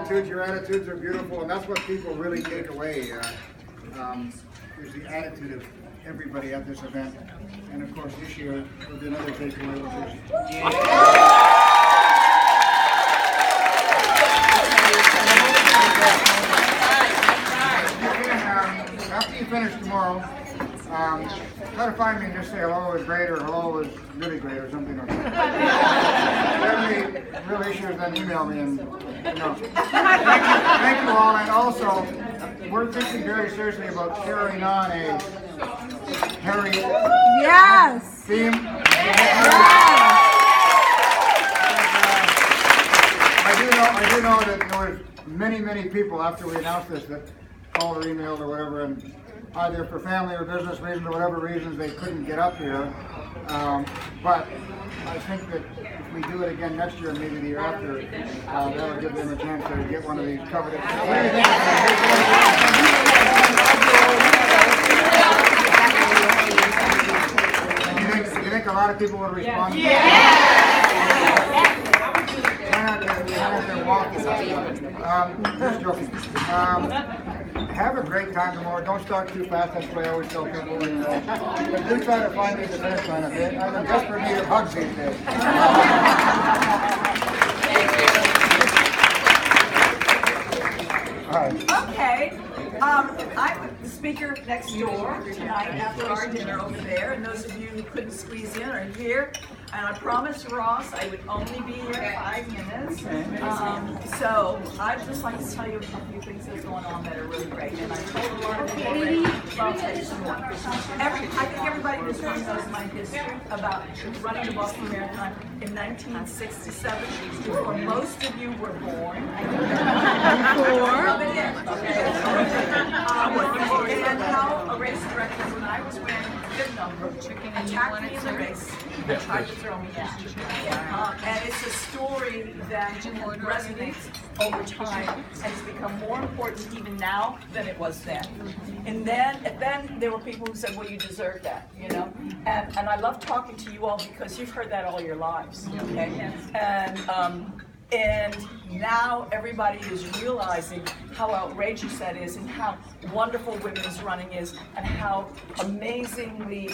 Your attitudes are beautiful, and that's what people really take away. Is the attitude of everybody at this event, and of course this year with another takeaway, which is after you finish tomorrow, try to find me and just say hello is great or hello is really great or something like that. If you have any real issues, then email me and thank you all. And also, we're thinking very seriously about carrying on a Harry theme. I do know that there was many people after we announced this that called or emailed or whatever, and either for family or business reasons or whatever reasons they couldn't get up here. But I think that if we do it again next year and maybe the year after, that'll give them a chance to get one of these covered. What do you think? You think a lot of people would respond? Just joking. Have a great time tomorrow. Don't start too fast. That's what I always tell people. But do try to find me the finish line a bit. I'm in desperate need of hugs these days. All right. Okay. I'm the speaker next door tonight after our dinner over there, and those of you who couldn't squeeze in are here. And I promised Ross I would only be here 5 minutes. So I'd just like to tell you a few things that's going on that are really great. And I told a lot of people already, but I'll tell you some more. I think everybody in this room knows my history about running the Boston Marathon in 1967, before most of you were born. And how a race director, when I was wearing a good number, attacked me in the race and tried to throw me down. And it's a story that resonates over time and has become more important even now than it was then. And then there were people who said, well, you deserve that, you know? And I love talking to you all because you've heard that all your lives, okay? And now everybody is realizing how outrageous that is and how wonderful women's running is and how amazingly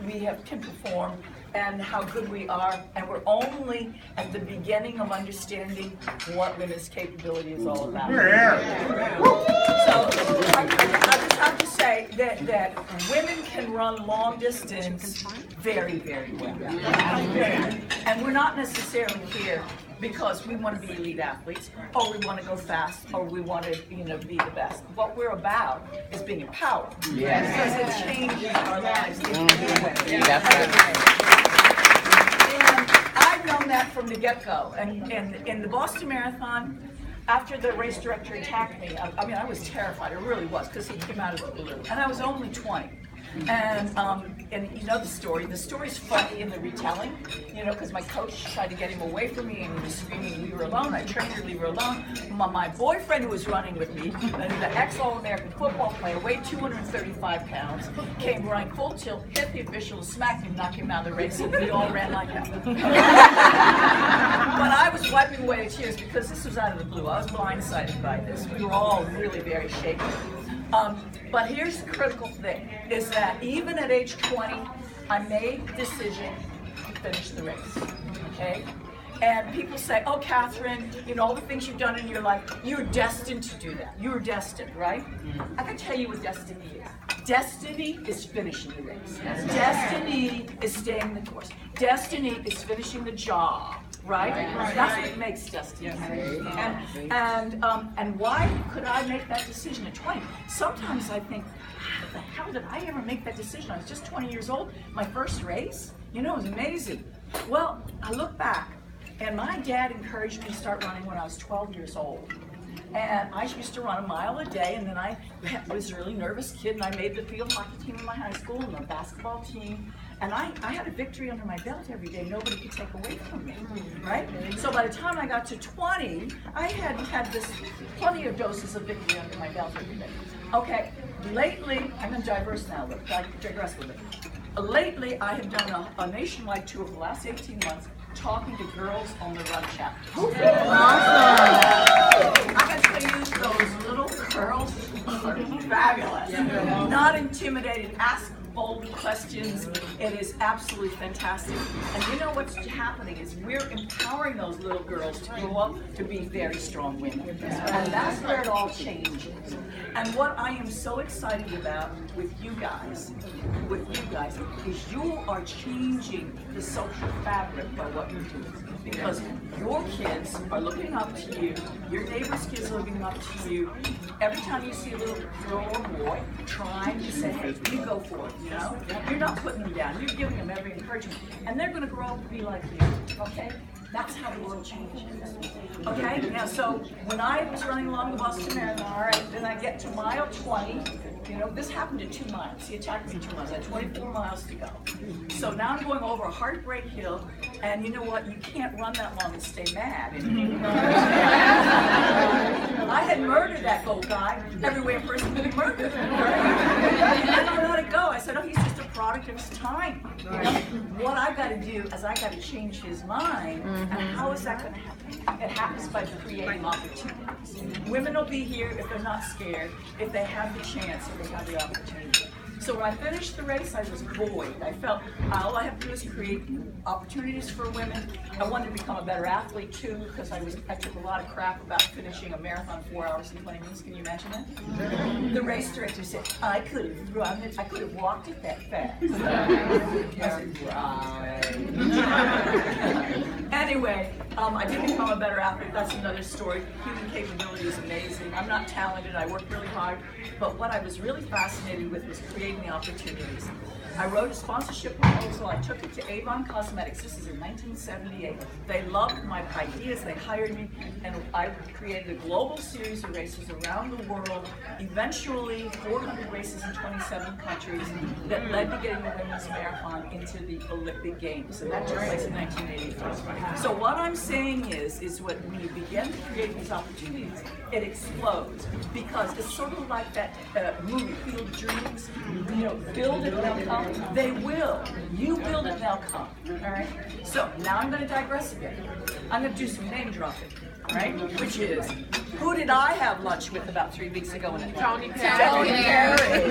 we can perform and how good we are, and we're only at the beginning of understanding what women's capability is all about. So I just have to say that women can run long distance very, very well. And we're not necessarily here because we want to be elite athletes, or we want to go fast, or we want to, be the best. What we're about is being empowered. Because it changes our lives. And I've known that from the get-go. And in the Boston Marathon, after the race director attacked me, I was terrified. I really was, because he came out of the blue, and I was only 20. And you know the story. The story's funny in the retelling, because my coach tried to get him away from me, and he was screaming, "Leave her alone!" I trained her, "Leave her alone." My boyfriend, who was running with me, the ex-All-American football player, weighed 235 pounds, came running full tilt, hit the official, smacked him, knocked him out of the race, and we all ran like that. But I was wiping away the tears because this was out of the blue. I was blindsided by this. We were all really very shaken. But here's the critical thing, is that even at age 20, I made the decision to finish the race, okay? And people say, oh, Katherine, all the things you've done in your life, you're destined to do that. You're destined, right? I can tell you what destiny is. Destiny is finishing the race. Destiny is staying the course. Destiny is finishing the job. Right? That's what makes destiny. And why could I make that decision at 20? Sometimes I think, how the hell did I ever make that decision? I was just 20 years old, my first race. It was amazing. Well, I look back, and my dad encouraged me to start running when I was 12 years old. And I used to run a mile a day, and then I was a really nervous kid, and I made the field hockey team in my high school and the basketball team. And I had a victory under my belt every day. Nobody could take away from me, right? So by the time I got to 20, I had this plenty of doses of victory under my belt every day. Okay, lately, I'm going to digress now, but digress with it. Lately, I have done a nationwide tour for the last 18 months, talking to girls on the run chapters. Awesome. intimidated. Ask bold questions. It is absolutely fantastic. And you know what's happening is we're empowering those little girls to grow up to be very strong women. And that's where it all changes. And what I am so excited about with you guys, is you are changing the social fabric by what you're doing. Because your kids are looking up to you, your neighbor's kids are looking up to you. Every time you see a little girl or boy trying to say, hey, you go for it, you know? You're not putting them down, you're giving them every encouragement. And they're gonna grow up and be like you, okay? That's how the world changes. Okay, now so when I was running along the Boston Marathon, all right, then I get to mile 20. You know, this happened at 2 miles. He attacked me 2 miles. I had 24 miles to go. So now I'm going over a heartbreak hill, and you know what? You can't run that long and stay mad. I had murdered that gold guy every way a person could be murdered. And I let it go. I said, oh, he's just a product of his time. You know? What I've got to do is I got to change his mind. And how is that going to happen? It happens by creating opportunities. Women will be here if they're not scared, if they have the chance, if they have the opportunity. So when I finished the race, I was buoyed. I felt all I have to do is create opportunities for women. I wanted to become a better athlete too, because I took a lot of crap about finishing a marathon 4 hours and 20 minutes. Can you imagine that? The race director said, I could have run it, I could have walked it that fast. I said, right. Anyway, I did become a better athlete. That's another story. Human capability is amazing. I'm not talented, I work really hard. But what I was really fascinated with was creating the opportunities. I wrote a sponsorship proposal. I took it to Avon Cosmetics. This is in 1978. They loved my ideas. They hired me, and I created a global series of races around the world. Eventually, 400 races in 27 countries that led to getting the women's marathon into the Olympic Games, and that took place in 1984. So what I'm saying is when you begin to create these opportunities, it explodes, because it's sort of like that movie, Field of Dreams. You know, build it, they'll come. They will. You build it, they'll come. All right. So now I'm going to digress again. I'm going to do some name dropping. Right? Which is, who did I have lunch with about 3 weeks ago in Atlanta? Tony Perry.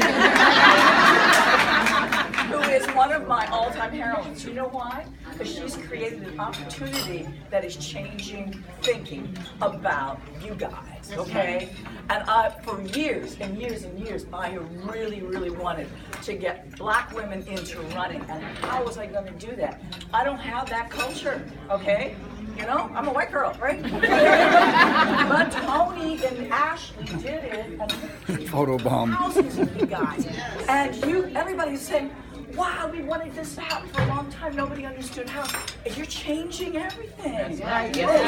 Who is one of my all-time heroines. You know why? Because she's created an opportunity that is changing thinking about you guys, okay? And for years and years and years, I really, really wanted to get black women into running. And how was I going to do that? I don't have that culture, okay? You know, I'm a white girl, right? But Tony and Ashley did it, and Photobomb. thousands of you guys. And everybody's saying, wow, we wanted this to happen for a long time. Nobody understood how. And you're changing everything. That's right. Yes,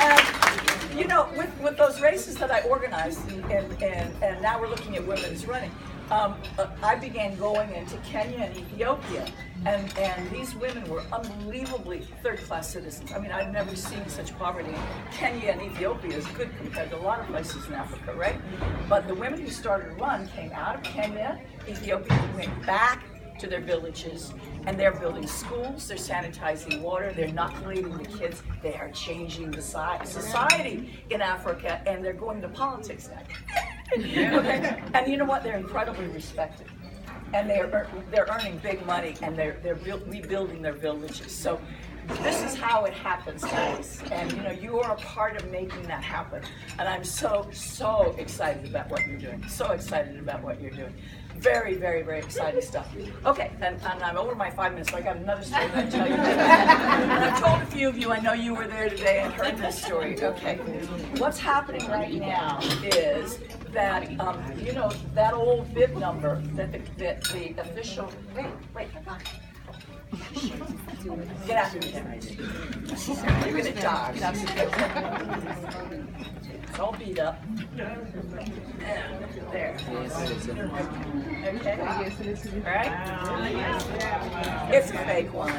and you know, with those races that I organized, and now we're looking at women's running. I began going into Kenya and Ethiopia, and these women were unbelievably third-class citizens. I mean, I've never seen such poverty. Kenya and Ethiopia is good compared to a lot of places in Africa, right? But the women who started to run came out of Kenya, Ethiopia, and went back to their villages, and they're building schools, they're sanitizing water, they're inoculating the kids, they are changing the society in Africa, and they're going to politics now. Okay? And you know what? They're incredibly respected, and they're earning big money, and they're rebuilding their villages. So this is how it happens, guys. And you know, you are a part of making that happen. And I'm so excited about what you're doing. So excited about what you're doing. Very, very, very exciting stuff. Okay, and I'm over my 5 minutes, so I got another story to tell you. And I've told a few of you, I know you were there today and heard this story. Okay, what's happening right now is that, you know, that old bib number that the official, wait, get out of here. You're gonna die. It's all beat up. There. Okay. All right. It's a fake one.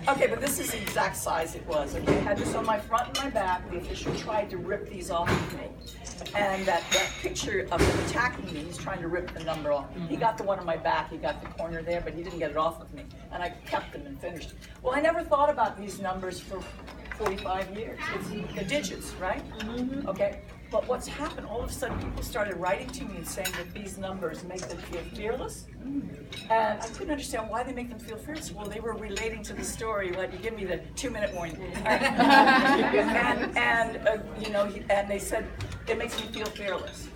Okay, but this is the exact size it was. Okay, I had this on my front and my back. The official tried to rip these off of me. And that picture of him attacking me, he's trying to rip the number off. He got the one on my back, he got the corner there, but he didn't get it off of me. And I kept them and finished. Well, I never thought about these numbers for 45 years. It's the digits, right? Okay. But what's happened, all of a sudden people started writing to me and saying that these numbers make them feel fearless. And I couldn't understand why they make them feel fearless. Well, they were relating to the story. What, you give me the 2-minute warning. And they said, it makes me feel fearless.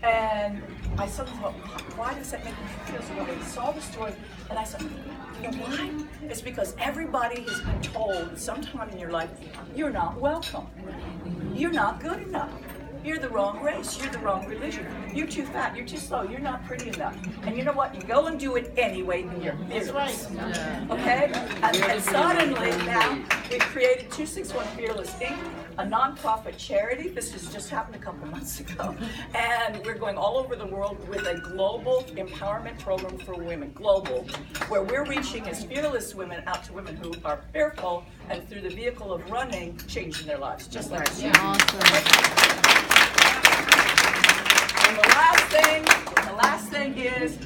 And I suddenly thought, why does that make me feel fearless? Well, they saw the story, and I said, you know why? It's because everybody has been told sometime in your life, you're not welcome. You're not good enough. You're the wrong race, you're the wrong religion, you're too fat, you're too slow, you're not pretty enough. And you know what? You go and do it anyway, and you're fearless. Okay? And suddenly now, we've created 261 Fearless Inc., a nonprofit charity. This has just happened a couple months ago. And we're going all over the world with a global empowerment program for women, global, where we're reaching as fearless women out to women who are fearful, and through the vehicle of running, changing their lives, just like you. And the last thing is,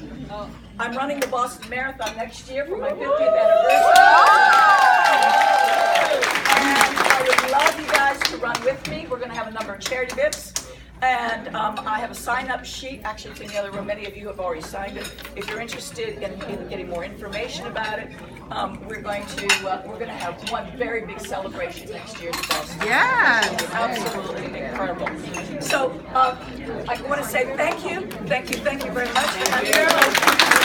I'm running the Boston Marathon next year for my 50th anniversary. And I would love you guys to run with me. We're going to have a number of charity bits. And I have a sign-up sheet. Actually, it's in the other room. Many of you have already signed it. If you're interested in getting more information about it, we're going to have one very big celebration next year in Boston. Yes. Absolutely incredible. So I want to say thank you very much.